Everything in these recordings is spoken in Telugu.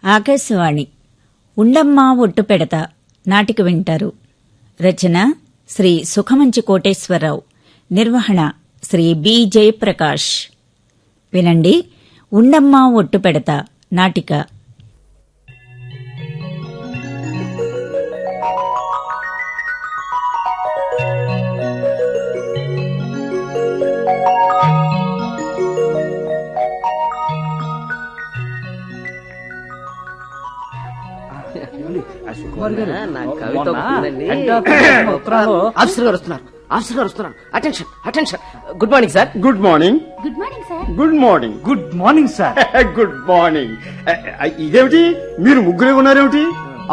ఆకాశవాణి ఉండమ్మా ఒట్టు పెడత నాటిక వింటారు. రచన శ్రీ సుఖమంచి కోటేశ్వరరావు. నిర్వహణ శ్రీ బి జయప్రకాష్. వినండి, ఉండమ్మా ఒట్టు పెడత నాటిక. Attention. Good morning sir. Good morning. Good morning sir. Good morning. Good morning sir. Good morning. ఇదేమిటి, మీరు ముగ్గురే ఉన్నారేమిటి?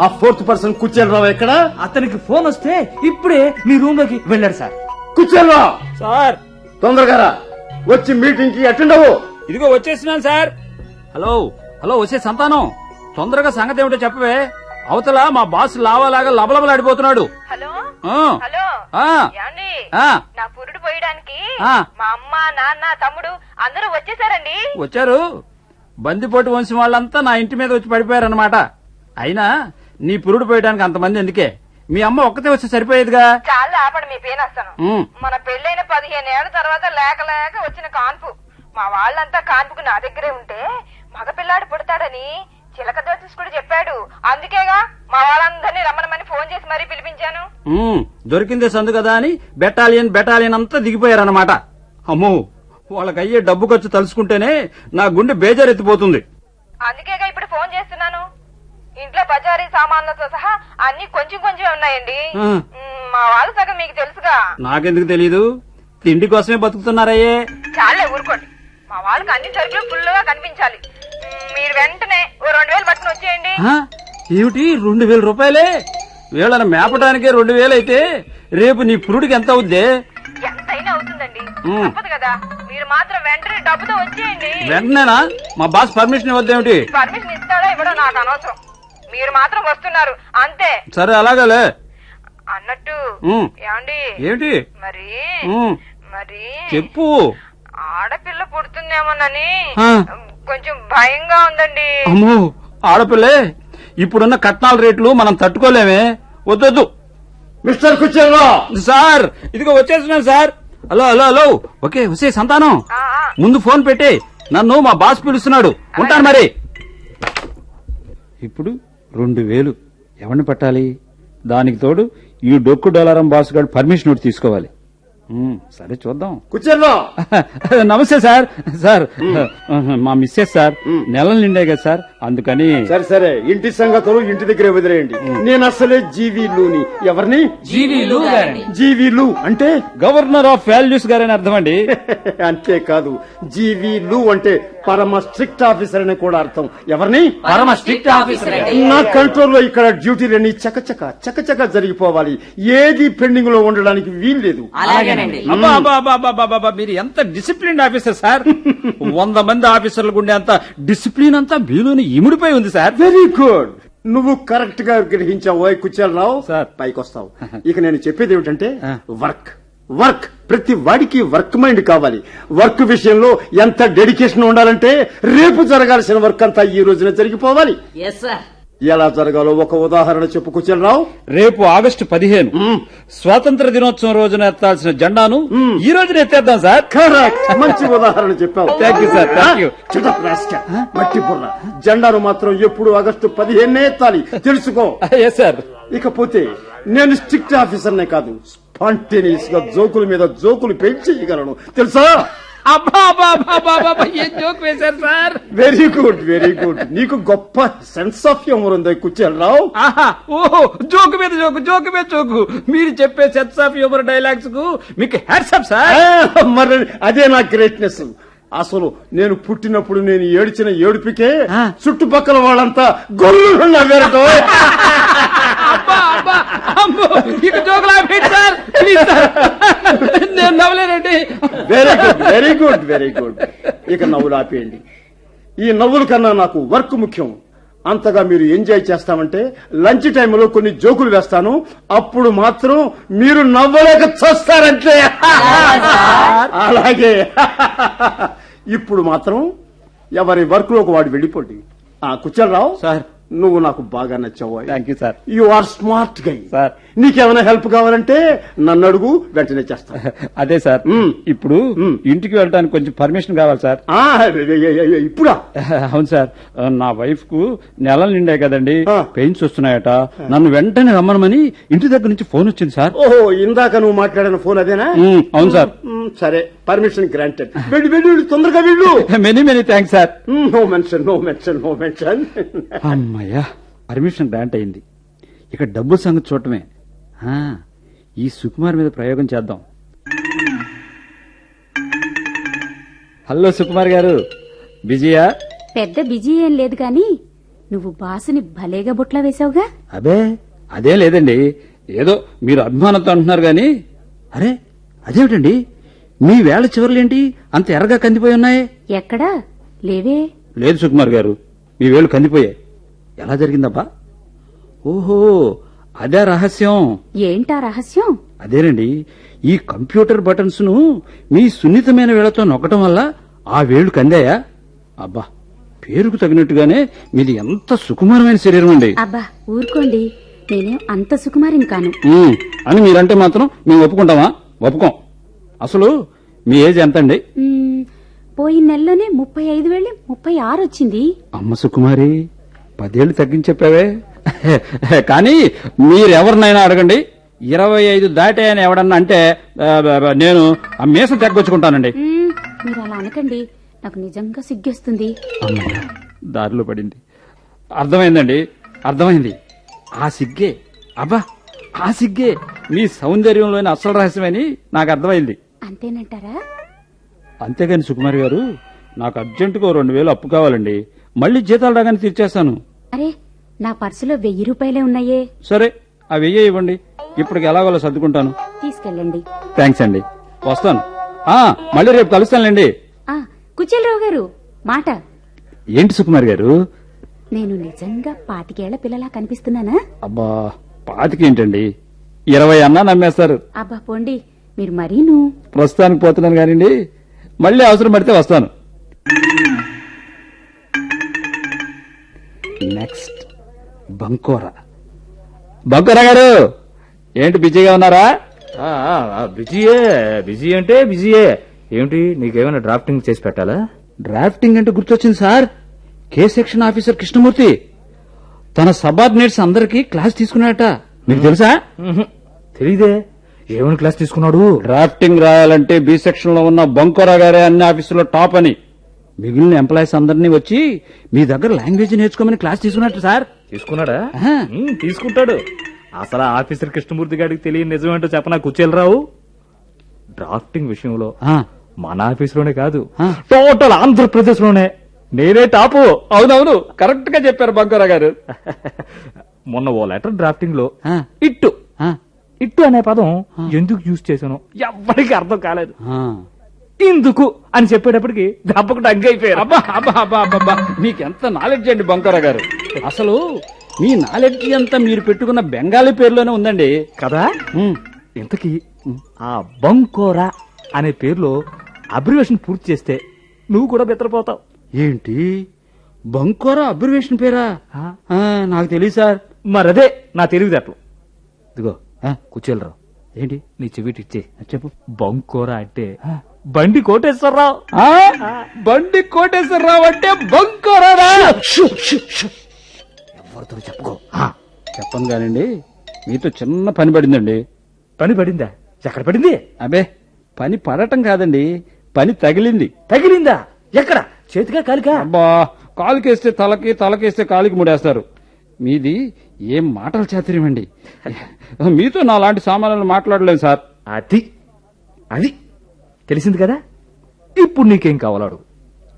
ఆ ఫోర్త్ పర్సన్ కుచ్చేలరావు ఎక్కడ? అతనికి ఫోన్ వస్తే ఇప్పుడే మీ రూమ్ లోకి వెళ్ళాడు సార్. కుచ్చేలరావు సార్, తొందరగా రా. వచ్చి మీటింగ్ కి అటెండ్ అవ్వు. ఇదిగో వచ్చేస్తున్నాను సార్. హలో వచ్చే సంతానం, తొందరగా సంగతి ఏమిటో చెప్పవే. అవతల మా బాస్ లావాలాగా లబలబలాడిపోతున్నాడు. హలో ఆ. హలో ఆ. ఏమండి? ఆ. నా పురుడు పోయడానికి ఆ. మా అమ్మ నాన్న తమ్ముడు అందరూ వచ్చేసారండి. వచ్చారు. బందిపోటు వంశం వాళ్ళంతా నా ఇంటి మీద వచ్చి పడిపోయారన్నమాట. అయినా నీ పురుడు పోయడానికి అంతమంది ఎందుకే? మీ అమ్మ ఒక్కతే వచ్చి సరిపోయేదిగా. చాలా ఆపండి మీ పేనొస్తాను. మన పెళ్ళైన 15 ఏళ్ల తర్వాత లేక లేక వచ్చిన కాన్పు. మా వాళ్ళంతా కాన్పుకు నా దగ్గరే ఉంటే మగపిల్లాడు పుడతాడని చిలక దోచుస్ కూడా చెప్పాడు. అందుకేగా మా వాళ్ళందరినీ రమ్మనమని ఫోన్ చేసి మరీ పిలిపించాను. దొరికిందే సందు కదా అని బెటాలియన్ అంతా దిగిపోయారన్నమాట. అమ్మో, వాళ్ళకయ్యే డబ్బు ఖర్చు తలుసుకుంటేనే నా గుండె బేజారెత్తిపోతుంది. అందుకేగా ఇప్పుడు ఫోన్ చేస్తున్నాను. ఇంట్లో బజారీ సామాన్లతో సహా అన్ని కొంచెం ఉన్నాయండి. మా వాళ్ళ సగం మీకు తెలుసుగా. నాకెందుకు తెలీదు? తిండి కోసమే బతుకుతున్నారయ్యే. చాలే ఊరుకోండి. మా వాళ్ళకి అన్ని సరుకులు ఫుల్ గా కనిపించాలి. మీరు వెంటనే ఓ 2000 పట్టుకుని వచ్చేయండి. ఏమిటి 2000 రూపాయలే? వీళ్ళని మేపడానికే 2000 అయితే రేపు నీ పురుడికి ఎంత అవుద్దే? ఎంతైనా అవుతుందండి, తప్పదు కదా. మీరు మాత్రం వెంటనే డబ్బుతో వచ్చేయండి. వెంటనేనా? మా బాస్ పర్మిషన్ ఇవ్వద్దేమిటి? పర్మిషన్ ఇస్తాడో ఇవ్వడో నాకు అనవసరం. మీరు మాత్రం వస్తున్నారు అంతే. సరే, అలాగలే. అన్నట్టు ఏమండి, ఏమిటి మరి మరి చెప్పు. ఆడపిల్ల పుడుతుందేమోనని కొంచెం భయంగా ఉందండి. అమ్మో, ఆడపిల్లే. ఇప్పుడున్న కట్నాల రేట్లు మనం తట్టుకోలేమే. వద్దొద్దు. మిస్టర్ కుచ్చేలరావు సార్, ఇదిగో వచ్చేస్తున్నాను సార్. హలో ఓకే, వస్తే సంతానం ముందు ఫోన్ పెట్టి, నన్ను మా బాస్ పిలుస్తున్నాడు. ఉంటాను మరి. ఇప్పుడు 2000 ఎవరిని పట్టాలి? దానికి తోడు ఈ డొక్కు డోలారం బాస్ గారు పర్మిషన్ ఒకటి తీసుకోవాలి. సరే, చూద్దాం. కుచ్చేలరావు నమస్తే సార్. సార్, మా మిస్సెస్ సార్ నెలలు నిండే కదా సార్, అందుకని. సరే, ఇంటి సంగతులు ఇంటి దగ్గరే వదిలేయండి. నేను అసలే జీవీలుని. ఎవరిని? జీవీలు అంటే గవర్నర్ ఆఫ్ వాల్యూస్ గారని అర్థం అండి. అంతేకాదు, జీవీలు అంటే పరమ స్ట్రిక్ట్ ఆఫీసర్ అని కూడా అర్థం. ఎవరిని? పరమ స్ట్రిక్ట్ ఆఫీసర్. నా కంట్రోల్లో ఇక్కడ డ్యూటీలన్నీ చకచక జరిగిపోవాలి. ఏది పెండింగ్ లో ఉండడానికి వీల్లేదు. అబ్బా, మీరు ఎంత డిసిప్లిన్ ఆఫీసర్ సార్. 100 మంది ఆఫీసర్లకు ఉండే అంత డిసిప్లిన్ అంతా మీలోని ఇముడిపోయి ఉంది సార్. Very good. నువ్వు కరెక్ట్ గా గ్రహించావు. కుచ్చేలరావు సార్, పైకొస్తావు. ఇక నేను చెప్పేది ఏమిటంటే, వర్క్ ప్రతి వాడికి వర్క్ మైండ్ కావాలి. వర్క్ విషయంలో ఎంత డెడికేషన్ ఉండాలంటే రేపు జరగాల్సిన వర్క్ అంతా ఈ రోజున జరిగిపోవాలి. ఎలా జరగాలో ఒక ఉదాహరణ చెప్పు కుచ్చేలరావు. రేపు ఆగస్టు 15 స్వాతంత్ర దినోత్సవం రోజున ఎత్తాల్సిన జెండాను ఈ రోజున ఎత్తేద్దాం సార్. కరెక్ట్, మంచి ఉదాహరణ చెప్పావు. Thank you sir. Thank you. మట్టి బుర్ర. జెండాను మాత్రం ఎప్పుడు ఆగస్టు 15 ఎత్తాలి, తెలుసుకో. Yes sir. ఇకపోతే నేను స్ట్రిక్ట్ ఆఫీసర్నే కాదు, స్పాంటేనియస్ గా జోకుల మీద జోకులు పెంచేయగలను, తెలుసా? అబ్బా, ఏం జోక్ వేశారు సార్. Very good. నీకు గొప్ప సెన్స్ ఆఫ్ హ్యూమర్ ఉంది కుచ్చేలరావు. ఓహో, జోకు మీద జోకు. మీరు చెప్పే సెన్స్ ఆఫ్ హ్యూమర్ డైలాగ్స్ కు మీకు హ్యాట్స్ ఆఫ్ సార్. మరి అదే నా గ్రేట్నెస్. అసలు నేను పుట్టినప్పుడు నేను ఏడ్చిన ఏడుపికే చుట్టుపక్కల వాళ్ళంతా గొల్లు నవ్వారటో. ఇక జోకులా సార్, నేను నవ్వలేనండి. Very good. ఇక నవ్వులు ఆపేయండి. ఈ నవ్వుల కన్నా నాకు వర్క్ ముఖ్యం. అంతగా మీరు ఎంజాయ్ చేస్తామంటే లంచ్ టైంలో కొన్ని జోకులు వేస్తాను. అప్పుడు మాత్రం మీరు నవ్వలేక చూస్తారంటే. అలాగే. ఇప్పుడు మాత్రం ఎవరి వర్క్ లోకి వాడు వెళ్ళిపోండి. కుచలరావు సార్. నువ్వు నాకు బాగా నచ్చావు. Thank you sir. You are smart guy. Sir. నీకేమైనా హెల్ప్ కావాలంటే నన్ను అడుగు, వెంటనే చేస్తాను. అదే సార్, మ్. ఇప్పుడు ఇంటికి వెళ్ళడానికి కొంచెం పర్మిషన్ కావాలి సార్. ఇప్పుడా? అవును సార్, నా వైఫ్ కు నెలలు నిండాయి కదండి, ఆ. పెయిన్స్ వస్తున్నాయట. నన్ను వెంటనే రమ్మనమని ఇంటి దగ్గర నుంచి ఫోన్ వచ్చింది సార్. ఓహో, ఇందాక నువ్వు మాట్లాడిన ఫోన్ అదేనా? అవును సార్. సరే, పర్మిషన్ గ్రాంటెడ్. వెళ్ళు వెళ్ళు, తొందరగా వెళ్ళు. Many many thanks sir. No mention, no mention, no mention. అమ్మయ్యా, పర్మిషన్ గ్రాంట్ అయింది. ఇక డబ్బుల సంగతి చూడటమే. ఆ, ఈ సుకుమార్ మీద ప్రయోగం చేద్దాం. హలో సుకుమార్ గారు, బిజీయా? పెద్ద బిజీ ఏం లేదు గాని నువ్వు బాసుని భలేగా బుట్ల వేసావుగా. అబే అదేం లేదండి, ఏదో మీరు అభిమానంతో అంటున్నారు గాని. అరే అదేమిటండి, మీ వేళ చివర్లేంటి అంత ఎర్రగా కందిపోయి ఉన్నాయి? ఎక్కడా లేవే. లేదు సుకుమార్ గారు, మీ వేళ్లు కందిపోయాయి. ఎలా జరిగిందబ్బా? ఓహో, అదే రహస్యం. ఏంటా రహస్యం? అదేనండి, ఈ కంప్యూటర్ బటన్స్ ను మీ సున్నితమైన వేళ్లతో నొక్కటం వల్ల ఆ వేళ్లు కందాయా? అబ్బా, పేరుకు తగినట్టుగానే మీది ఎంత సుకుమారమైన శరీరం అండి. అబ్బా ఊరుకోండి, నేనేం అంత సుకుమారిని కాను. అని మీరంటే మాత్రం మేము ఒప్పుకుంటామా? ఒప్పుకోం. అసలు మీ ఏజ్ ఎంతండి? పోయిన నెలలోనే 35 వెళ్ళి 36 వచ్చింది. అమ్మ సుకుమారి, 10 ఏళ్లు తగ్గించి చెప్పావే. కానీ మీరెవరినైనా అడగండి, 25 దాటాయని ఎవడన్నా అంటే నేను ఆ మీసం తగ్గొచ్చుకుంటానండి. మీరు అలా అనకండి, నాకు నిజంగా సిగ్గేస్తుంది. అమ్మయ్య, దారిలో పడింది. అర్థమైందండి, అర్థమైంది. ఆ సిగ్గే, అబ్బా ఆ సిగ్గే మీ సౌందర్యంలోని అసలు రహస్యమని నాకు అర్థమైంది. అంతేనంటారా? అంతేగాని సుకుమారి గారు, నాకు అర్జెంటుగా 2000 అప్పు కావాలండి. మళ్ళీ జీతాలు రాగానే తీర్చేస్తాను. అరే, నా పర్సులో 1000 రూపాయలే ఉన్నాయే. సరే, ఆ 1000 ఇవ్వండి, ఇప్పటికి ఎలాగోలా సర్దుకుంటాను. తీసుకెళ్ళండి. థ్యాంక్స్ అండి, వస్తాను. మళ్ళీ రేపు కలుస్తానులేండి. కుచేలరావు గారు, మాట. ఏంటి సుకుమారి గారు? నేను నిజంగా 25 ఏళ్ల పిల్లలా కనిపిస్తున్నానా? అబ్బా, 25 ఏంటండి, 20 అన్నా నమ్మేస్తారు. అబ్బా పోండి, మీరు మరీను. ప్రస్తుతానికి పోతున్నాను కానివ్వండి, మళ్ళీ అవసరం పడితే వస్తాను. నెక్స్ట్ బంకోరా. బంకోరా గారు, ఏంటి బిజీగా ఉన్నారా? బిజీ అంటే బిజీయే. ఏమిటి, నీకేమైనా డ్రాఫ్టింగ్ చేసి పెట్టాలా? డ్రాఫ్టింగ్ అంటే గుర్తొచ్చింది సార్. కే సెక్షన్ ఆఫీసర్ కృష్ణమూర్తి తన సబార్డినేట్స్ అందరికీ క్లాస్ తీసుకున్నాడట. మీకు తెలుసా? తెలీదే. ఏమైనా క్లాస్ తీసుకున్నాడు? డ్రాఫ్టింగ్ రాయాలంటే బి సెక్షన్ లో ఉన్న బంకోరా గారే అన్ని ఆఫీసులో టాప్ అని. మిగిలిన ఎంప్లాయీస్ అందరినీ వచ్చి మీ దగ్గర లాంగ్వేజ్ నేర్చుకోమని క్లాస్ తీసుకున్నట్టు సార్. తీసుకున్నాడా? ఆహా. తీసుకుంటాడు. అసలు ఆఫీసర్ కృష్ణమూర్తి గారికి తెలియని నిజమేంటో చెప్పనా కుచేలరావు? డ్రాఫ్టింగ్ విషయంలో మన ఆఫీసులోనే కాదు, టోటల్ ఆంధ్రప్రదేశ్ లోనే నేనే టాపు. అవునవును, కరెక్ట్ గా చెప్పారు బంకోరా గారు. మొన్న ఓ లెటర్ డ్రాఫ్టింగ్ లో ఆ. ఇట్టు ఇట్టు అనే పదం ఎందుకు యూజ్ చేశానో ఎవ్వరికి అర్థం కాలేదు. ఇందుకు అని చెప్పేటప్పటికి దెబ్బకు దగ్గైపోయారు. అబ్బా అబ్బా అబ్బా అబ్బా, మీకెంత నాలెడ్జ్ అండి బంకోరా గారు. అసలు మీ నాలెడ్జ్ అంతా మీరు పెట్టుకున్న బెంగాలీ పేరులోనే ఉందండి కదా. ఇంతకీ ఆ బంకోరా అనే పేరులో అబ్రివేషన్ పూర్తి చేస్తే నువ్వు కూడా బెత్తరపోతావు. ఏంటి, బంకోరా అబ్రివేషన్ పేరా? నాకు తెలియదు సార్. మరదే నా తెలివితేటలు. ఇదిగో కుచేలరావు, ఏంటి నీ చెవిటి ఇచ్చే చెప్పు. బంకోరా అంటే బండి కోటేశ్వరరావు. బండి కోటేశ్వరరావు అంటే బంకోరా? ఎవరితో చెప్పుకో. చెప్పను కానండి, మీతో చిన్న పని పడిందండి. పని పడిందా? ఎక్కడ పడింది? అబే, పని పడటం కాదండి, పని తగిలింది. తగిలిందా? ఎక్కడ? చేతిగా కాలికా? అబ్బా, కాలుకేస్తే తలకి, తలకేస్తే కాలికి ముడేస్తారు. మీది ఏం మాటల చాతుర్యమండి. మీతో నా లాంటి సామాన్యులు మాట్లాడలేను సార్. అది తెలిసింది కదా. ఇప్పుడు నీకేం కావాలాడు?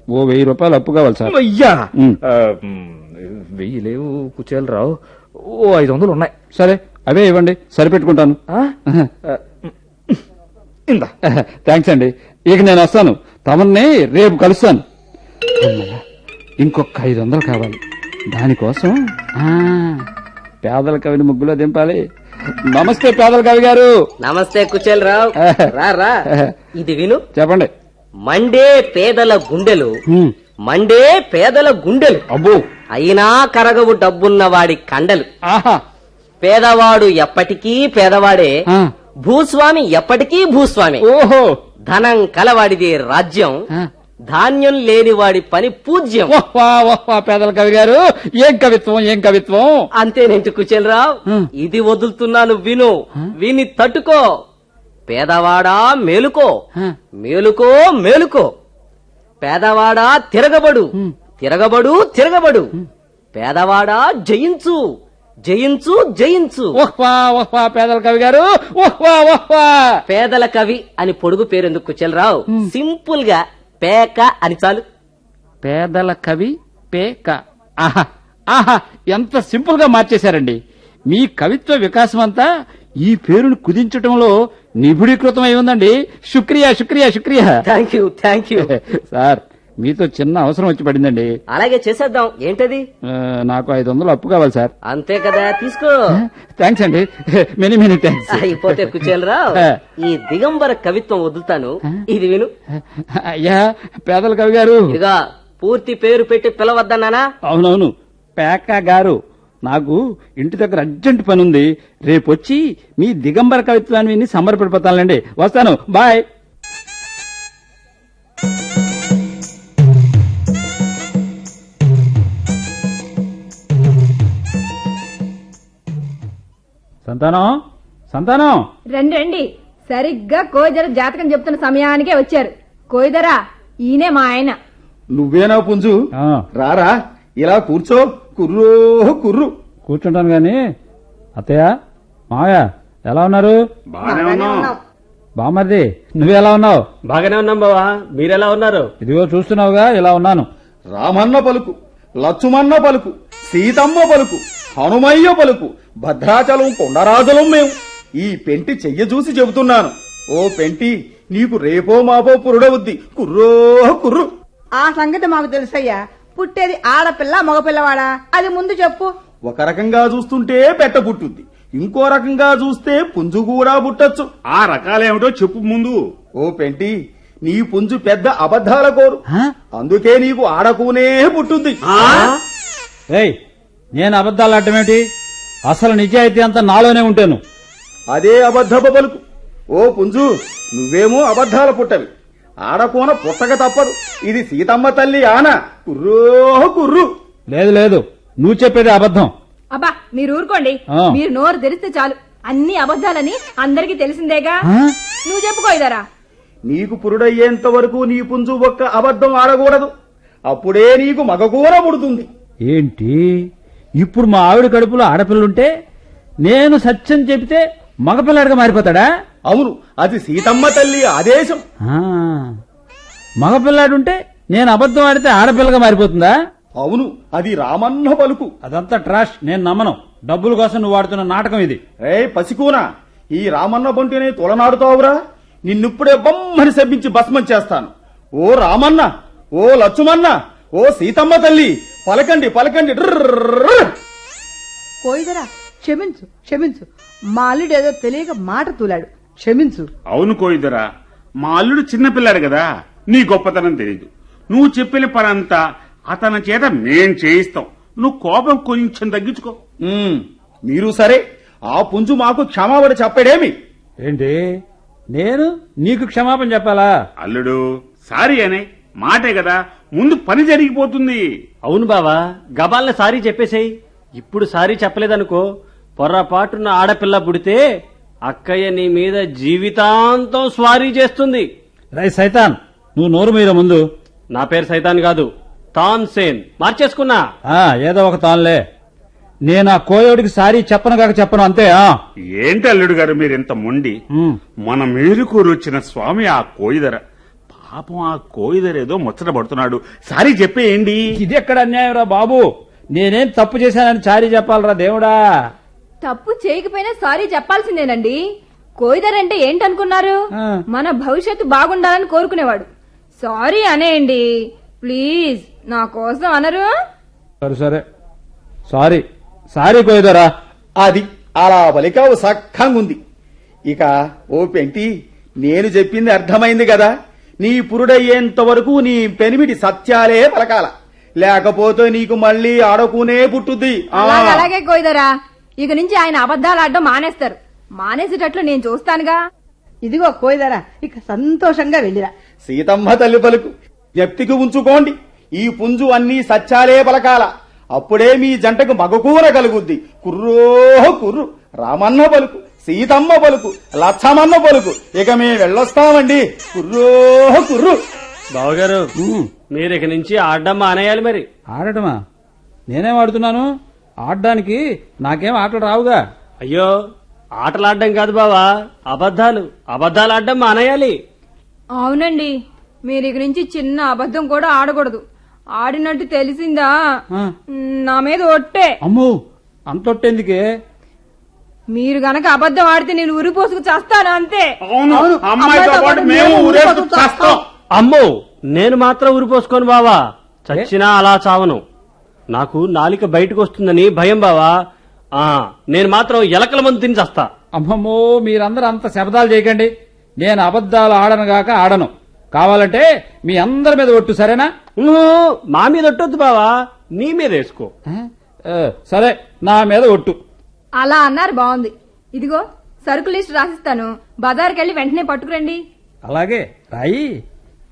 ఓ 1000 రూపాయలు అప్పు కావాలి సార్. అయ్యా, 1000 లేవు కుచేలరావు, ఓ 500 ఉన్నాయి. సరే, అవే ఇవ్వండి, సరిపెట్టుకుంటాను. ఇందా. థ్యాంక్స్ అండి, ఇక నేను వస్తాను. తమని రేపు కలుస్తాను. ఇంకొక 500 కావాలి. దానికోసం పేదల కవిని ముగ్గులో దింపాలి. నమస్తే పేదల కవి గారు. నమస్తే కుచేలరావు, రా. ఇది విను. చెప్పండి. మండే పేదల గుండెలు, మండే పేదల గుండెలు. అబ్బో, అయినా కరగవు డబ్బున్నవాడి కండలు. ఆహా పేదవాడు ఎప్పటికీ పేదవాడే, ఆ. భూస్వామి ఎప్పటికీ భూస్వామి. ఓహో ధనం కలవాడిది రాజ్యం, ఆ. ధాన్యం లేనివాడి పని పూజ్యం. ఓహ్వా పేదల కవి గారు, ఏం కవిత్వం ఏం కవిత్వం. అంతేనేంటి కుచేలరావు, హ్మ్. ఇది వదులుతున్నాను విను, విని తట్టుకో. పేదవాడా మేలుకో, ఆ. మేలుకో మేలుకో. పేదవాడా తిరగబడు, తిరగబడు తిరగబడు. పేదవాడా జయించు, జయించు జయించు. ఓహ్వా పేదల కవి గారు, ఓహ్వా. పేదల కవి అని పొడుగు పేరెందుకు కుచేలరావు, సింపుల్ గా పేక అని చాలు. పేదల కవి పేక. ఆహా ఆహా ఎంత సింపుల్ గా మార్చేశారండి. మీ కవిత్వ వికాసం అంతా ఈ పేరును కుదించటంలో నిపుణీకృతం అయి ఉందండి. శుక్రియా శుక్రియా శుక్రియా. Thank you thank you. Sir మీతో చిన్న అవసరం వచ్చి పడిందండి. అలాగే చేసేద్దాం. ఏంటది? నాకు 500 అప్పు కావాలి సార్. అంతే కదా, తీసుకో. థ్యాంక్స్ అండి, మెనీ థ్యాంక్స్. అయిపోతే కుచేలరావు, ఈ దిగంబర కవిత్వం వదులుతాను, ఇది విను. అయ్యా పేదల కవి గారు. ఇదిగా పూర్తి పేరు పెట్టి పిలవద్దన్నానా? అవునవును పేక గారు, నాకు ఇంటి దగ్గర అర్జెంట్ పని ఉంది. రేపొచ్చి మీ దిగంబర కవిత్వాన్ని విని సంబరపడిపోతానులేండి. వస్తాను, బాయ్. సంతానం రండి రండి, సరిగ్గా కోయిదర జాతకం చెప్తున్న సమయానికే వచ్చారు. కోయిదరా, ఈయనే మా ఆయన. నువ్వేనా పుంజు? ఆ, రారా, ఇలా కూర్చో. కుర్రో కుర్రు. కూర్చుంటాను గాని అత్తయ్య మావయ్య ఎలా ఉన్నారు? బామర్ది నువ్వెలా ఉన్నావు? బాగానే ఉన్నాం బావా, మీరెలా ఉన్నారు? ఇదిగో చూస్తున్నావుగా ఇలా ఉన్నాను. రామన్న పలుకు, లచ్చుమన్న పలుకు, సీతమ్మ పలుకు, హనుమయ్య పలుకు, భద్రాచలం కొండరాజులం మేము. ఈ పెంటి చెయ్య చూసి చెబుతున్నాను. ఓ పెంటి, నీకు రేపో మాపో పురుడవుద్ది. కుర్రో కుర్రు. ఆ సంగతి మాకు తెలుసయ్యా. పుట్టేది ఆడపిల్ల మగపిల్లవాడా అది ముందు చెప్పు. ఒక రకంగా చూస్తుంటే పెట్ట పుట్టుద్ది, ఇంకో రకంగా చూస్తే పుంజు కూడా పుట్టొచ్చు. ఆ రకాలేమిటో చెప్పు ముందు. ఓ పెంటి, నీ పుంజు పెద్ద అబద్ధాల కోరు, అందుకే నీకు ఆడకూనే పుట్టుద్ది. ఏయ్ నేను అబద్ధాలు ఆడటమేంటి? అసలు నిజాయితీ అంతా నాలోనే ఉంటాను. అదే అబద్ధపు పలుకు. ఓ పుంజు, నువ్వేమో అబద్ధాల పుట్టవి. ఆడకోన పుట్టక తప్పదు. ఇది సీతమ్మ తల్లి ఆన. కుర్రో కుర్రు. లేదు నువ్వు చెప్పేది అబద్ధం. అబ్బా మీరు ఊరుకోండి, ఆ. మీరు నోరు తెరిస్తే చాలు అన్ని అబద్ధాలని అందరికీ తెలిసిందేగా. ఆ? నువ్వు చెప్పుకోయిదరా. నీకు పురుడయ్యేంత వరకు నీ పుంజు ఒక్క అబద్ధం ఆడకూడదు. అప్పుడే నీకు మగకూర పుడుతుంది. ఏంటి ఇప్పుడు మా ఆవిడ కడుపులో ఆడపిల్లుంటే నేను సత్యం చెబితే మగపిల్లాడిగా మారిపోతాడా? అవును, అది సీతమ్మ తల్లి ఆదేశం. ఆ, మగపిల్లాడుంటే నేను అబద్ధం ఆడితే ఆడపిల్లగా మారిపోతుందా? అవును, అది రామన్న పలుకు. అదంతా ట్రాష్, నేను నమ్మను. డబ్బుల కోసం నువ్వు వాడుతున్న నాటకం ఇది. పసికూనా, ఈ రామన్న బంటిని తొలనాడుతావురా? నిన్నిప్పుడే బొమ్మని శపించి భస్మం చేస్తాను. ఓ రామన్న, ఓ లచ్చుమన్న, ఓ సీతమ్మ తల్లి, పలకండి పలకండి. కోయిదరా, క్షమించు క్షమించు. మా అల్లుడేదో తెలియక మాట తూలాడు, క్షమించు. అవును కోయిదరా, మా అల్లుడు చిన్నపిల్లాడు కదా, నీ గొప్పతనం తెలీదు. నువ్వు చెప్పిన పనంతా అతని చేత మేం చేయిస్తాం. నువ్వు కోపం కొంచెం తగ్గించుకో. మీరు సరే, ఆ పుంజు మాకు క్షమాపణ చెప్పడేమి? ఏంటి నేను నీకు క్షమాపణ చెప్పాలా? అల్లుడు సారీ అనే మాటే కదా, ముందు పని జరిగిపోతుంది. అవును బావా, గబాల్ని సారీ చెప్పేసేయ్. ఇప్పుడు సారీ చెప్పలేదనుకో, పొర్రపాటున ఆడపిల్ల పుడితే అక్కయ్య నీ మీద జీవితాంతం స్వారీ చేస్తుంది. రై సైతాన్, నువ్వు నోరు మీద ముందు. నా పేరు సైతాన్ కాదు, తాన్సేన్. మార్చేసుకున్నా. ఏదో ఒక తాన్లే. నేను ఆ కోయోడికి సారీ చెప్పను కాక చెప్పను అంతే. ఏంటి అల్లుడు గారు మీరింత మొండి? మన మేలుకూరు వచ్చిన స్వామి ఆ కోయిదర. పాపం ఆ కోయిదరేదో ముచ్చట పడుతున్నాడు. సారీ చెప్పేయండి. ఇది ఎక్కడ అన్యాయం రా బాబు? నేనేం తప్పు చేశానని సారీ చెప్పాలరా దేవుడా? తప్పు చేయకపోయినా సారీ చెప్పాల్సిందేనండి. కోయిదర్ అంటే ఏంటనుకున్నారు? మన భవిష్యత్తు బాగుండాలని కోరుకునేవాడు. సారీ అనేయండి ప్లీజ్, నా కోసం అనరు. సరే సారీ కోయిదరా. అది అలా పలికావు సక్కంగుంది. ఇక ఓ పెంటి, నేను చెప్పింది అర్థమైంది కదా. నీ పురుడయ్యేంత వరకు నీ పెనిమిటి సత్యాలే పలకాల. లేకపోతే నీకు మళ్ళీ ఆడకునే పుట్టుద్ది. అలాగే కోయిదరా, ఇక నుంచి ఆయన అబద్దాలు ఆడడం మానేస్తారు. మానేసేటట్లు నేను చూస్తానుగా. ఇదిగో కోయిదరా, ఇక సంతోషంగా వెళ్ళిరా. సీతమ్మ తల్లి పలుకు వ్యక్తికి ఉంచుకోండి. ఈ పుంజు అన్ని సత్యాలే పలకాల. అప్పుడే మీ జంటకు మగకూర కలుగుద్ది. కుర్రో కుర్రు, రామన్న పలుకు, సీతమ్మ పలుకు, లచ్చమన్న పలుకు. ఇక మేము వెళ్ళొస్తామండి. కుర్రో కుర్రు. బావగారు, మీరు ఇక నుంచి ఆడడం మానేయాలి. మరి ఆడటమా? నేనేం ఆడుతున్నాను? ఆడడానికి నాకేం ఆటలు రావుగా. అయ్యో, ఆటలాడడం కాదు బావా, అబద్దాలు ఆడడం మానేయాలి. అవునండి, మీరు ఇక నుంచి చిన్న అబద్ధం కూడా ఆడకూడదు. ఆడినట్టు తెలిసిందా నా మీద ఒట్టే. అమ్మో, అంతొట్టేందుకే? మీరు గనక అబద్ధం ఆడితే నేను ఉరి పోసుకు చేస్తాను అంతే. అమ్మో, నేను మాత్రం ఉరిపోసుకోను బావా. చచ్చినా అలా చావను. నాకు నాలిక బయటకు వస్తుందని భయం బావా. నేను మాత్రం ఎలకల మందు తిని చస్తా. అమ్మమ్మో, మీరందరూ అంత శబ్దాలు చేయకండి. నేను అబద్దాలు ఆడను గాక ఆడను. కావాలంటే మీ అందరి మీద ఒట్టు, సరేనా? మా మీద ఒట్టొద్దు బావా, నీ మీద వేసుకో. సరే, నా మీద ఒట్టు. అలా అన్నారు, బాగుంది. ఇదిగో సరుకు లిస్ట్ రాసిస్తాను, బజార్కి వెళ్లి వెంటనే పట్టుకురండి. అలాగే రాయి.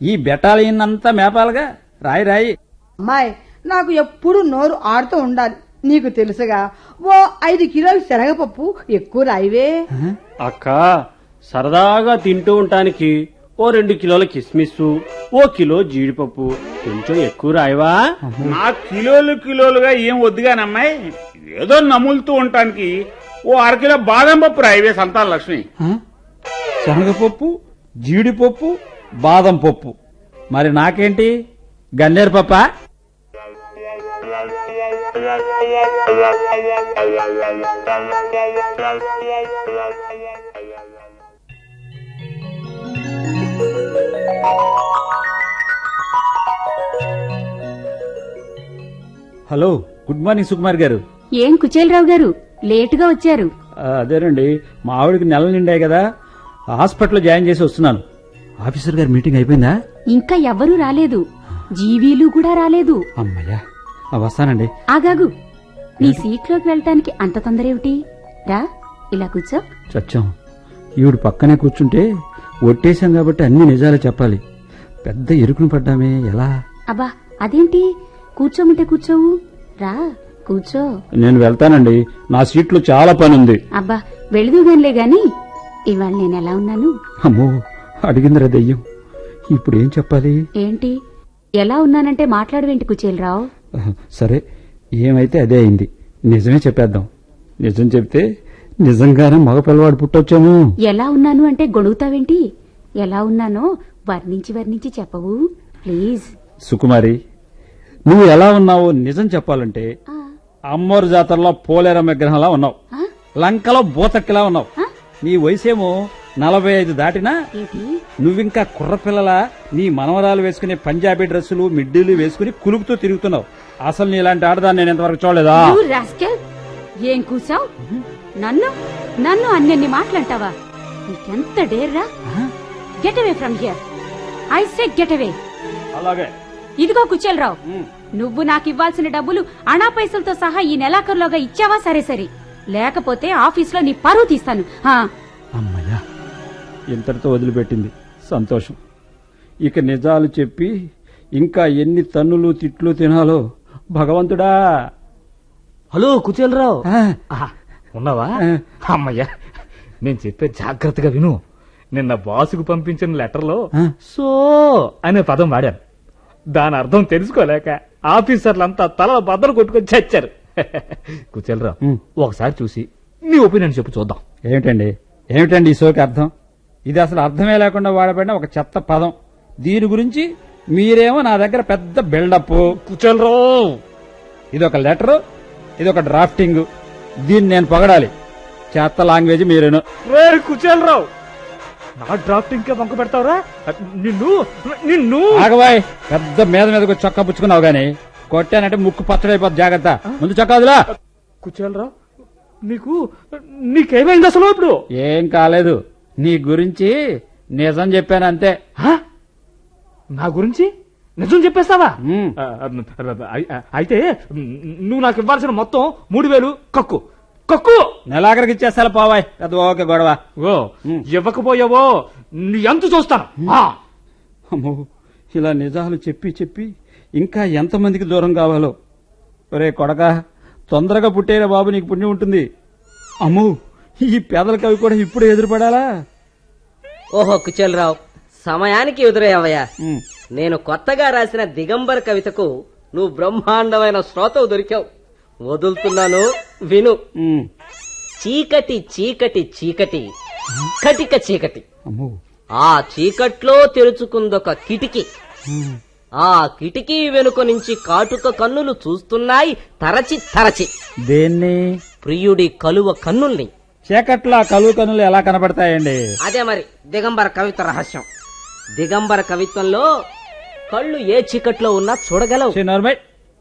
ఈ బెటాలియన్ అంతా మేపాలుగా. రాయి రాయి. అమ్మాయి, నాకు ఎప్పుడు నోరు ఆడుతూ ఉండాలి. నీకు తెలుసుగా, ఓ 5 కిలోల శనగపప్పు ఎక్కువ రాయివే. అక్క, సరదాగా తింటూ ఉంటానికి ఓ 2 కిలోల కిస్మిస్, ఓ కిలో జీడిపప్పు కొంచెం ఎక్కువ రాయవా? నా కిలోలుగా ఏం వద్దుగానమ్మాయి. ఏదో నములుతూ ఉండటానికి ఓ 1/2 కిలో బాదం పప్పు రాయివే సంతాన లక్ష్మి. శనగపప్పు, జీడిపప్పు, బాదం పప్పు. మరి నాకేంటి, గన్నేరు పప్పా? హలో, గుడ్ మార్నింగ్ సుకుమార్ గారు. ఏం కుచేలరావు గారు, లేటుగా వచ్చారు? అదేనండి, మా ఆవిడకి నెల నిండాయి కదా, హాస్పిటల్లో జాయిన్ చేసి వస్తున్నాను. ఆఫీసర్ గారి మీటింగ్ అయిపోయిందా? ఇంకా ఎవ్వరూ రాలేదు, జీవీలు కూడా రాలేదు. అమ్మయ్యా, వస్తానండి. ఆగాగు, నీ సీట్లోకి వెళ్ళటానికి అంత తొందర ఏమిటి? రా, ఇలా కూర్చో. చచ్చాం, ఈవిడ పక్కనే కూర్చుంటే ఒట్టేశాం కాబట్టి అన్ని నిజాలే చెప్పాలి. పెద్ద ఇరుకును పడ్డామే, ఎలా? అబ్బా, అదేంటి, కూర్చోమంటే కూర్చోవు. రా, కూర్చో. నేను వెళ్తానండి, నా సీట్లో చాలా పని ఉంది. అబ్బా, వెళుదుగానిలే గాని ఇవాళ నేను ఎలా ఉన్నాను? అమ్మో, అడిగిందిరా దెయ్యం. ఇప్పుడు ఏం చెప్పాలి? ఏంటి, ఎలా ఉన్నానంటే మాట్లాడవేంటి కుచేలరావు? సరే, ఏమైతే అదే అయింది. నిజమే చెప్పేద్దాం. నిజం చెప్తే నిజంగానే మగ పిల్లవాడు పుట్టొచ్చాము. ఎలా ఉన్నాను అంటే గొడుగుతావేంటి? ఎలా ఉన్నానో వర్ణించి చెప్పవు ప్లీజ్. సుకుమారి, నువ్వు ఎలా ఉన్నావో నిజం చెప్పాలంటే అమ్మోరు జాతరలో పోలేరమ్మ విగ్రహంలా ఉన్నావు, లంకలో బూతక్కిలా ఉన్నావు. నీ వయసేమో 45 దాటినా నువ్వింకా కుర్రపిల్లలా నీ మనవరాలు వేసుకునే పంజాబీ డ్రెస్సులు, మిడ్డీలు వేసుకుని కులుకుతూ తిరుగుతున్నావు. అసలు నీ ఇలాంటి ఆడదాన్ని నేను ఇంతవరకు చూడలేదా? ఏం కూసావు? నన్ను అన్ని మాట్లాంటావా? నీకెంత డేర్రా? Get away from here, I say get away. అలాగే. ఇదిగో కుచేలరావు, నువ్వు నాకు ఇవ్వాల్సిన డబ్బులు అణా పైసలతో సహా ఈ నెలాఖరులోగా ఇచ్చావా? సరే, లేకపోతే ఆఫీసులో నీ పరువు తీస్తాను. అమ్మయ్యా, ఇంతటితో వదిలిపెట్టింది, సంతోషం. ఇక నిజాలు చెప్పి ఇంకా ఎన్ని తన్నులు తిట్లు తినాలో భగవంతుడా. హలో కుచేలరావు, ఉన్నావా? అమ్మయ్యా, నేను చెప్పే జాగ్రత్తగా విను. నిన్న బాసుకు పంపించిన లెటర్లో సో అనే పదం వాడాను. దాని అర్థం తెలుసుకోలేక ఆఫీసర్లంతా తల బద్దలు కొట్టుకొని చచ్చారు. కుచేలరావు, ఒకసారి చూసి నీ ఒపీనియన్ చెప్పు చూద్దాం. ఏమిటండి ఈ సోకి అర్థం? ఇది అసలు అర్థమే లేకుండా వాడబడిన ఒక చెత్త పదం. దీని గురించి మీరేమో నా దగ్గర పెద్ద బిల్డప్. కుచేలరావు, ఇదొక లెటరు, ఇదొక డ్రాఫ్టింగ్. దీన్ని నేను పొగడాలి. చెత్త లాంగ్వేజ్ మీరేను. కుచేలరావు, నా డ్రాఫ్టింగ్ కే వంక పెడతావురా? నిన్ను ఆగబాయ్, పెద్ద మీదకు చొక్కా పుచ్చుకున్నావు గాని కొట్టానంటే ముక్కు పచ్చడైపోద్ది. జాగ్రత్త, ముందు చొక్కాదులా. కుచేలరావు, నీకేమైంది అసలు? ఇప్పుడు ఏం కాలేదు, నీ గురించి నిజం చెప్పాను అంతే. నా గురించి నిజం చెప్పేస్తావా అయితే నువ్వు నాకు ఇవ్వాల్సిన మొత్తం 3000 కక్కు కక్కు. నెలాఖరికి ఇచ్చేస్తా పోవాయ్, అది ఓకే గొడవ. ఓ ఇవ్వకపోయావో నీ ఎంత చూస్తాను. అమ్మో, ఇలా నిజాలు చెప్పి చెప్పి ఇంకా ఎంతమందికి దూరం కావాలో. ఒరే కొడకా, తొందరగా పుట్టేరా బాబు, నీకు పుణ్యం ఉంటుంది. అమ్మో, ఈ పేదల కవి కూడా ఇప్పుడు ఎదురుపడాలా? ఓహో కుచేలరావు, సమయానికి ఎదురయ్యావయ్యా. నేను కొత్తగా రాసిన దిగంబర కవితకు నువ్వు బ్రహ్మాండమైన శ్రోతవు దొరికావు. వదులుతున్నాను, విను. చీకటి చీకటి చీకటి కటిక చీకటి, ఆ చీకట్లో తెరుచుకుందొక కిటికీ. ఆ కిటికీ వెనుక నుంచి కాటుక కన్నులు చూస్తున్నాయి తరచి తరచి. దేన్ని? ప్రియుడి కలువ కన్నుల్ని. చీకట్లో కలువ కన్నులు ఎలా కనబడతాయండి? అదే మరి దిగంబర కవిత రహస్యం. దిగంబర కవిత్వంలో కళ్ళు ఏ చీకట్లో ఉన్నా చూడగలవు.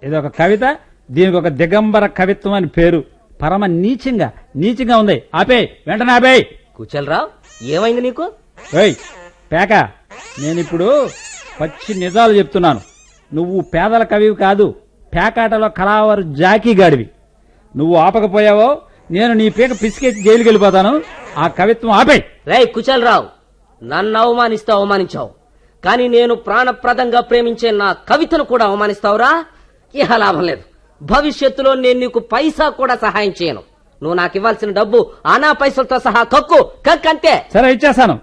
ఇది ఒక కవిత, దీనికి ఒక దిగంబర కవిత్వం అని పేరు. పరమ నీచంగా ఉంది. ఆపే, వెంటనే ఆపే. కుచేలరావు, ఏమైంది నీకు? పేక, నేనిప్పుడు పచ్చి నిజాలు చెప్తున్నాను. నువ్వు పేదల కవివి కాదు, పేకాటలో కళావారు జాకీ గాడివి. నువ్వు ఆపకపోయావో నేను నీ పీక పిసికేసి జైలుకి వెళ్ళిపోతాను. ఆ కవిత్వం ఆపే. కుచేలరావు, నన్ను అవమానించావు, కానీ నేను ప్రాణప్రదంగా ప్రేమించే నా కవితను కూడా అవమానిస్తావురా? ఇహ లాభం లేదు. భవిష్యత్తులో నేను నీకు పైసా కూడా సహాయం చేయను. నువ్వు నాకు ఇవ్వాల్సిన డబ్బు ఆనా పైసలతో సహా కక్కంతే. సరే, ఇచ్చేస్తాను.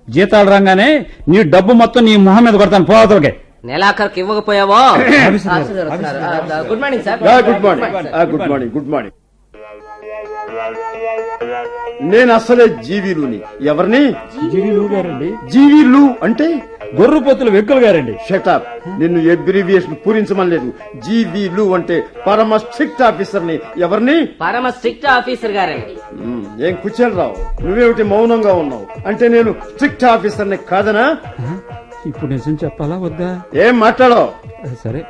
జీతాలు రాగానే నీ డబ్బు మొత్తం నీ మొహం మీద కొడతాను. పోవతలకే. నెలాఖరికి ఇవ్వకపోయావో. Good morning sir. Good morning. నేను అసలే జీవీలుని. ఎవరిని? జీవీలు గారండి. జీవీలు అంటే గొర్రెపోతుల వెక్కులు గారండి. షటప్, నిన్ను ఎబ్రివియేషన్ పూరించమనలేదు. జీవీలు అంటే పరమ స్ట్రిక్ట్ ఆఫీసర్ని. ఎవరిని? పరమ స్ట్రిక్ట్ ఆఫీసర్ గారండి. ఏం కుచేలరావు, నువ్వేమిటి మౌనంగా ఉన్నావు? అంటే నేను స్ట్రిక్ట్ ఆఫీసర్ని కాదనా? ఇప్పుడు నిజం చెప్పాలా వద్దా? ఏం మాట్లాడో? సరే,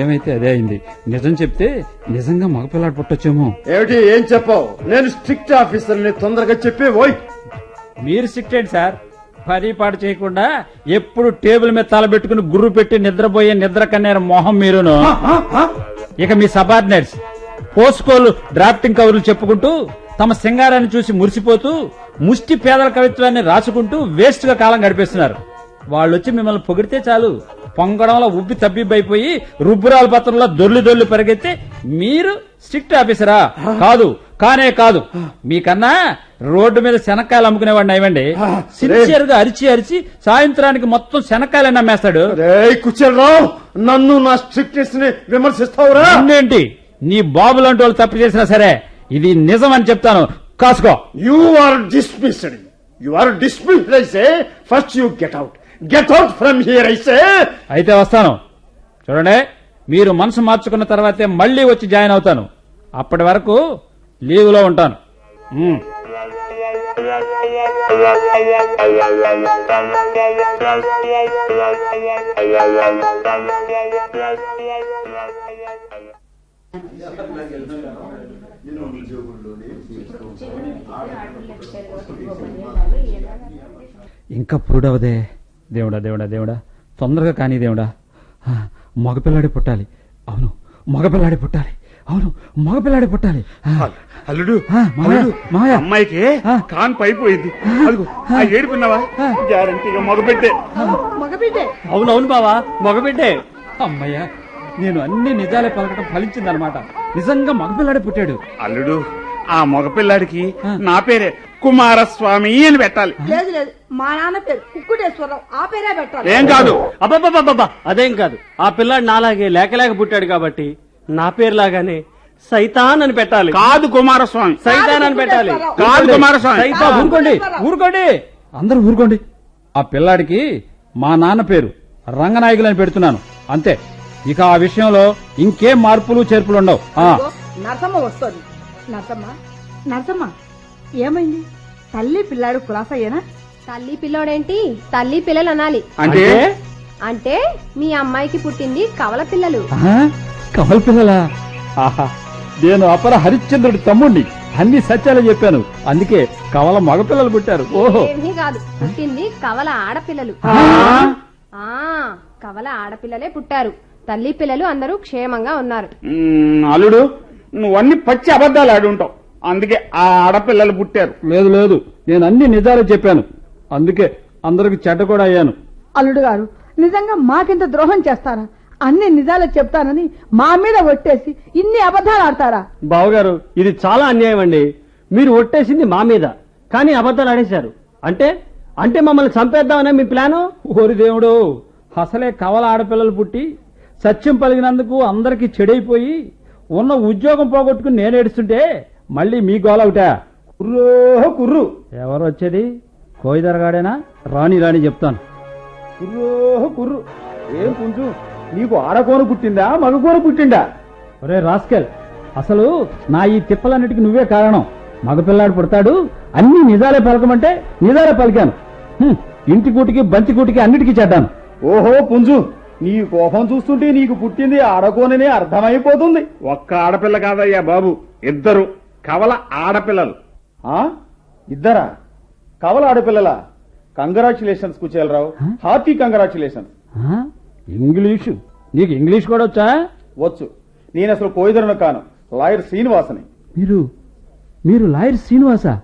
ఏమైతే అదే అయింది. నిజం చెప్తే నిజంగా మగపిల్లాడు పుట్టొచ్చేమో. ఏమిటి, ఏం చెప్పావు? నేను స్ట్రిక్ట్ ఆఫీసర్ని, తొందరగా చెప్పే. ఓయ్, మీరు స్ట్రిక్ట్ ఏంటి సార్? పరిపాటు చేయకుండా ఎప్పుడు టేబుల్ మీద తలబెట్టుకుని గుర్రు పెట్టి నిద్రపోయే నిద్ర కన్నేరు మొహం మీరును. ఇక మీ సబార్డినేట్స్ పోస్కోలు డ్రాఫ్టింగ్ కవర్లు చెప్పుకుంటూ తమ సింగారాన్ని చూసి మురిసిపోతూ ముష్టి పేదల కవిత్వాన్ని రాసుకుంటూ వేస్ట్ గా కాలం గడిపేస్తున్నారు. వాళ్ళొచ్చి మిమ్మల్ని పొగిడితే చాలు, పొంగడంలో ఉబ్బి తబ్బిబ్బైపోయి రుబ్బురాల పత్రంలో దొర్లి పరిగెత్తే మీరు స్ట్రిక్ట్ ఆఫీసరా? కానే కాదు. మీకన్నా రోడ్డు మీద శనక్కాయలు అమ్ముకునేవాడిని అయ్యండి. సిన్సియర్ గా అరిచి సాయంత్రానికి మొత్తం శనక్కాయలు అమ్మేస్తాడు. కుచేలరావు, నన్ను నా స్ట్రిక్ట్నెస్ ని విమర్శిస్తావురా? ఏంటి, నీ బాబు లాంటి వాళ్ళు తప్పు చేసినా సరే ఇది నిజం అని చెప్తాను, కాసుకో. You are dismissed. I say. First you get out from here, I say. అయితే వస్తాను. చూడండి, మీరు మనసు మార్చుకున్న తర్వాతే మళ్లీ వచ్చి జాయిన్ అవుతాను. అప్పటి వరకు లీవ్ లో ఉంటాను. ఇంకా పురుడవదే. దేవుడా, తొందరగా కానీ దేవుడా. మగపిల్లాడి పుట్టాలి. అవును, మగపిల్లాడి పుట్టాలి. అల్లుడు, అమ్మాయికి కాన్ పైపోయింది. ఆ ఏడుకున్నావా? గ్యారంటీగా మగబిడ్డే. అవునవును బావా, మగబిడ్డే. అమ్మయ్యా, నేను అన్ని నిజాలే పలకటం ఫలించిందనమాట. నిజంగా మగపిల్లాడే పుట్టాడు. అల్లుడు, ఆ మగపిల్లాడికి నా పేరే కుమారస్వామి అని పెట్టాలి. లేదు, మా నాన్న పేరు కుక్కుటేశ్వరరావు, ఆ పేరే పెట్టాలి. ఏం కాదు. అబ్బబ్బబ్బబ్బా, అదేం కాదు. ఆ పిల్లాడు నాలాగే లేక పుట్టాడు కాబట్టి నా పేరు లాగానే సైతాన్ అని పెట్టాలి. కాదు కుమారస్వామి, సైతాన్ అని పెట్టాలి. కాదు కుమారస్వామి. ఊరుకోండి, అందరూ ఊరుకోండి. ఆ పిల్లాడికి మా నాన్న పేరు రంగనాయకులు అని పెడుతున్నాను, అంతే. ఇక ఆ విషయంలో ఇంకేం మార్పులు చేర్పులు ఉండవు. నరసమ్మ వస్తుంది. నరసమ్మ, ఏమైంది? తల్లి పిల్లాడు కులాసయ్యేనా? తల్లి పిల్లోడేంటి, తల్లి పిల్లలు అనాలి. అంటే మీ అమ్మాయికి పుట్టింది కవల పిల్లలు. కవల పిల్లలా? ఆహా, నేను అపర హరిశ్చంద్రుడి తమ్ముణ్ణి. అన్ని సత్యాలు చెప్పాను, అందుకే కవల మగపిల్లలు పుట్టారు. ఓహో, ఏమీ కాదు, పుట్టింది కవల ఆడపిల్లలు. కవల ఆడపిల్లలే పుట్టారు. తల్లి పిల్లలు అందరూ క్షేమంగా ఉన్నారు. అల్లుడు నువ్వన్నీ పచ్చి అబద్ధాలు ఆడి ఉంటావు, అందుకే ఆ ఆడపిల్లలు పుట్టారు. లేదు లేదు, నేను అన్ని నిజాలు చెప్పాను, అందుకే అందరికి చెడ్డ కూడా అయ్యాను. అల్లుడు గారు నిజంగా మాకింత ద్రోహం చేస్తారా? అన్ని నిజాలు చెప్తానని మా మీద ఒట్టేసి ఇన్ని అబద్ధాలు ఆడతారా? బావగారు, ఇది చాలా అన్యాయం అండి. మీరు ఒట్టేసింది మా మీద, కానీ అబద్ధాలు ఆడేశారు. అంటే మమ్మల్ని చంపేద్దామనే మీ ప్లాను? ఓరి దేవుడు, అసలే కవల ఆడపిల్లలు పుట్టి సత్యం పలిగినందుకు అందరికి చెడైపోయి ఉన్న ఉద్యోగం పోగొట్టుకుని నేను ఏడుస్తుంటే మళ్ళీ మీ గోలవుటా? కుర్రో కుర్రు. ఎవరు వచ్చేది? కోయిదరగాడేనా? రాని చెప్తాను. కుర్రో కుర్రు. ఏం పుంజు, నీకు ఆడకోన పుట్టిందా మగకోన పుట్టిందా? ఒరే రాస్కెల్, అసలు నా ఈ తిప్పలన్నిటికీ నువ్వే కారణం. మగపిల్లాడు పుడతాడు, అన్ని నిజాలే పలకమంటే నిజాలే పలికాను. ఇంటి కూటికి బంతి కూటికి అన్నిటికీ చెడ్డాను. ఓహో పుంజు, నీ కోపం చూస్తుంటే నీకు పుట్టింది ఆడకోననే అర్థమైపోతుంది. ఒక్క ఆడపిల్ల కాదయ్యా బాబు, ఇద్దరు కవల ఆడపిల్లలు. ఇద్దరా? కవల ఆడపిల్లలా? Congratulations Kuchelarao, hearty congratulations. English? నీకు ఇంగ్లీష్ కూడా వచ్చా? వచ్చు. నేను అసలు కోయిదరును కాను, లాయర్ శ్రీనివాసని. మీరు లాయర్ శ్రీనివాసా?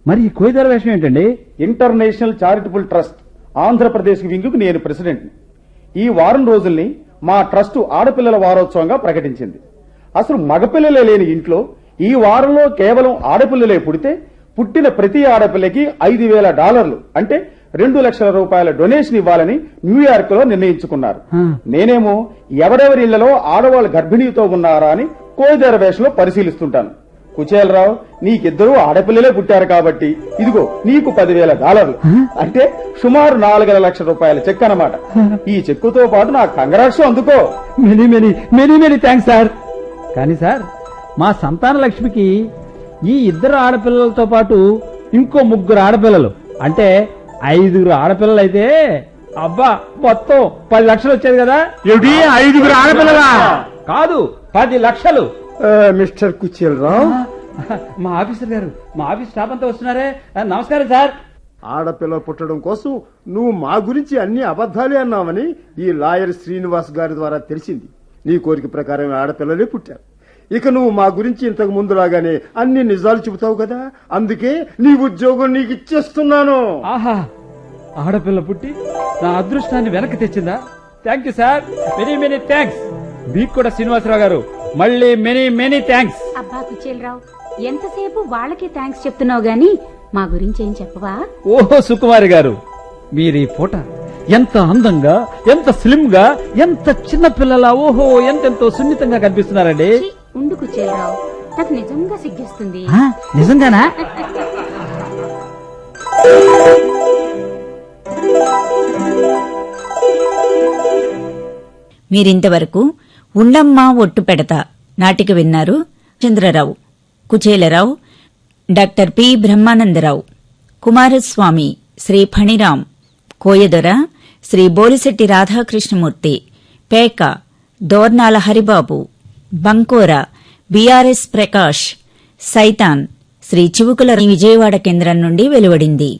మరి ఈ కోయిదర వేషం ఏంటండి? ఇంటర్నేషనల్ చారిటబుల్ ట్రస్ట్ ఆంధ్రప్రదేశ్ వింగుకు నేను ప్రెసిడెంట్ని. ఈ వారం రోజుల్ని మా ట్రస్టు ఆడపిల్లల వారోత్సవంగా ప్రకటించింది. అసలు మగపిల్లలే లేని ఇంట్లో ఈ వారంలో కేవలం ఆడపిల్లలే పుడితే పుట్టిన ప్రతి ఆడపిల్లకి $5,000 అంటే 2 లక్షల రూపాయల డొనేషన్ ఇవ్వాలని న్యూయార్క్ లో నిర్ణయించుకున్నారు. నేనేమో ఎవరెవరి ఇళ్లలో ఆడవాళ్ళు గర్భిణీతో ఉన్నారా అని కోయిదర వేషంలో పరిశీలిస్తుంటాను. కుచేలరావు, నీకిద్దరూ ఆడపిల్లలే పుట్టారు కాబట్టి ఇదిగో నీకు $10,000 అంటే సుమారు 4 లక్షల రూపాయల చెక్ అన్నమాట. ఈ చెక్కుతో పాటు నా కంగ్రాట్స్ అందుకో. Many thanks sir. కానీ సార్, మా సంతాన లక్ష్మికి ఈ 2 ఆడపిల్లలతో పాటు ఇంకో 3 ఆడపిల్లలు అంటే 5 ఆడపిల్లలు అయితే అబ్బా మొత్తం 10 లక్షలు వచ్చేది కదా. 5 ఆడపిల్లలా? కాదు, 10 లక్షలు. మిస్టర్ కుచేలరావు, మా ఆఫీసర్ గారు, మా ఆఫీస్ స్టాఫ్ అంతా వస్తున్నారే. నమస్కారం సార్. ఆడపిల్ల పుట్టడం కోసం నువ్వు మా గురించి అన్ని అబద్ధాలే అన్నావని ఈ లాయర్ శ్రీనివాస్ గారి ద్వారా తెలిసింది. నీ కోరిక ప్రకారం ఆడపిల్లలే పుట్టారు. ఇక నువ్వు మా గురించి ఇంతకు ముందులాగానే అన్ని నిజాలు చెబుతావు కదా, అందుకే నీ ఉద్యోగం నీకు ఇచ్చేస్తున్నాను. ఆహా, ఆడపిల్ల పుట్టి నా అదృష్టాన్ని వెనక్కి తెచ్చిందా? Thank you sir, many thanks. మీకు కూడా శ్రీనివాసరావు గారు మళ్ళీ మెనీ థ్యాంక్స్. అబ్బా కుచేలరావు, ఎంతసేపు వాళ్ళకి థ్యాంక్స్ చెప్తున్నావు గాని మా గురించి ఏం చెప్పవా? ఓహో సుకుమారి గారు, మీరు ఈ ఫోటో ఎంత అందంగా, ఎంత స్లిమ్ గా, ఎంత చిన్న పిల్లల, ఓహో ఎంతెంతో సున్నితంగా కనిపిస్తున్నారండి. ఉండు కుచేలరావు, నాకు నిజంగా సిగ్గేస్తుంది. నిజంగానా? మీరింతవరకు ఉండమ్మా ఒట్టు పెడతా నాటిక విన్నారు. చంద్రరావు, కుచేలరావు, డాక్టర్ పి బ్రహ్మానందరావు, కుమారస్వామి శ్రీ ఫణిరాం, కోయదొర శ్రీ బోలిశెట్టి రాధాకృష్ణమూర్తి, పేక దోర్నాల హరిబాబు, బంకోర బిఆర్ఎస్ ప్రకాష్, సైతాన్ శ్రీ చివుకుల విజయవాడ కేంద్రం నుండి వెలువడింది.